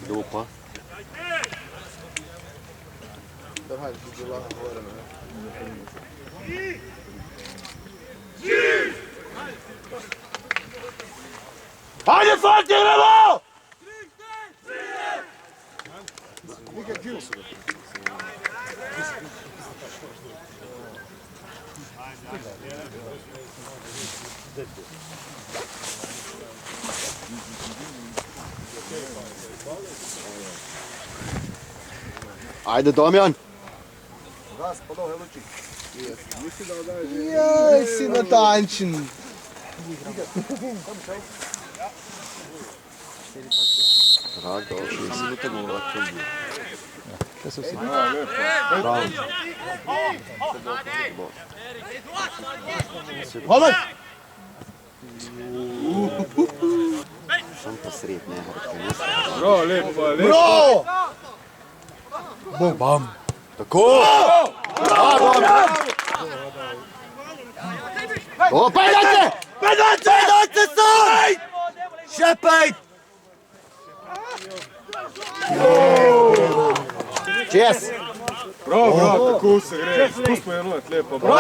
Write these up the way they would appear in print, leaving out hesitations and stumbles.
Kdo pa? Ajde, fati, idemo! Ajde, Damjan! Jaj, si natančen. Rak, da, 6 minute gola, to je bil. Kaj so vsi? Bravo. Hvala! Sam pa sred, ne, hrbtenist. Bravo, lepo, lepo. Bravo! Bom, bam. Tako! Bravo! O, peljate! Peljate sam! Še 5! Čez! Bravo, bravo, tako se gre. Skus pojenujeti, lepo, bravo.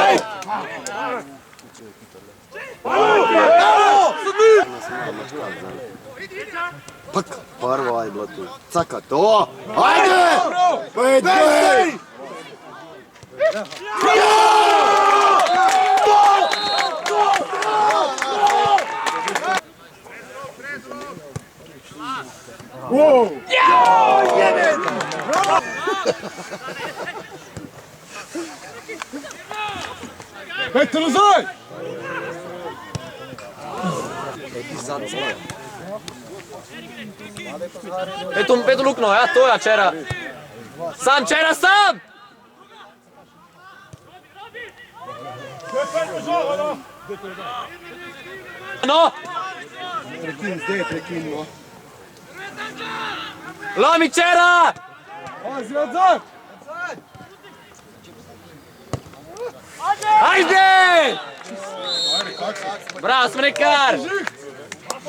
Pak, prva je bila tu. Caka, to! Ajde! 5-2! Pejte nazaj! Petu lukno, ja, to je čera. Sam, čera, sam! No! Prekin. Lomi, čera! Pazi, odzad! Ajde! Bravo, smrekar!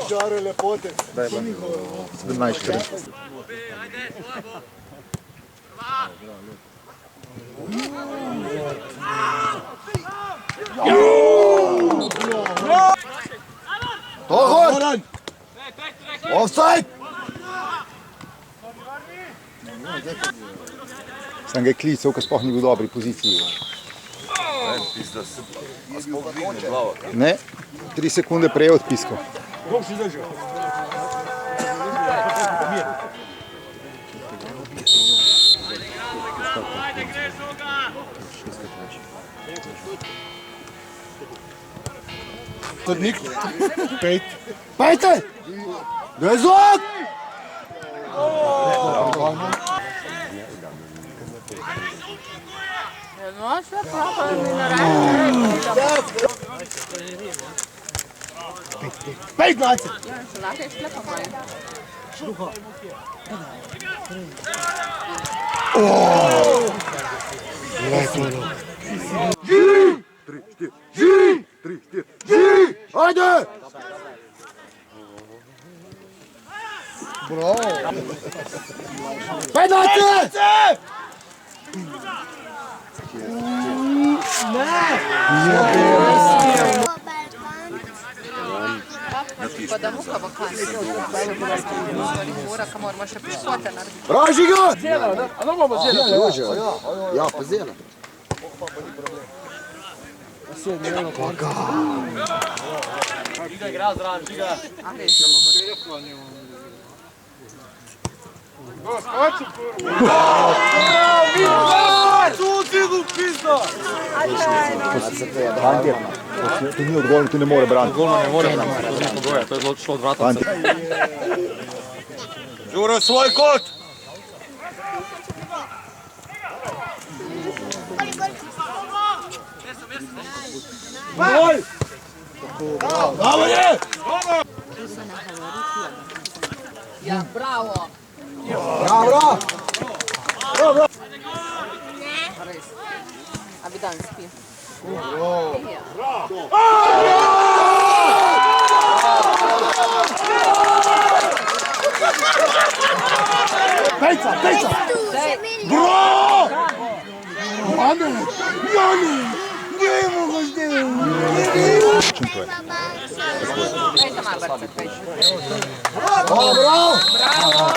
Žare lepote. Daj, 17-4. Tohod! Offside! Sem ga klical, ko sploh ni bil v dobri poziciji. Ne, 3 sekunde prej je odpiskal. Sodnik, 5. Pejte! Dezot! No, sve prava mi na rajnu. 5-20! Lahko je šlepa maj. Žiri! 3-4, žiri! 3-4, žiri! Ajde! Bravo! 5-20! Pa da muka vakancija. Mora, ka moramo še piškote narediti. Raži ga! A no bomo zjeli. Ja, pa zela. Žiga igra zraven, žiga. A rešimo. To ni odgovorno, tu ne more braniti. Golman ne more, to je šlo od vrata. Žuro, svoj kot! Gol! Bravo je! Ja, bravo. Bravo! A bi dan spi. Pejca! Bro! Janek! Nie mogę zdjąć! Čím to je? Dajte má Barcet, pejš. Bravo!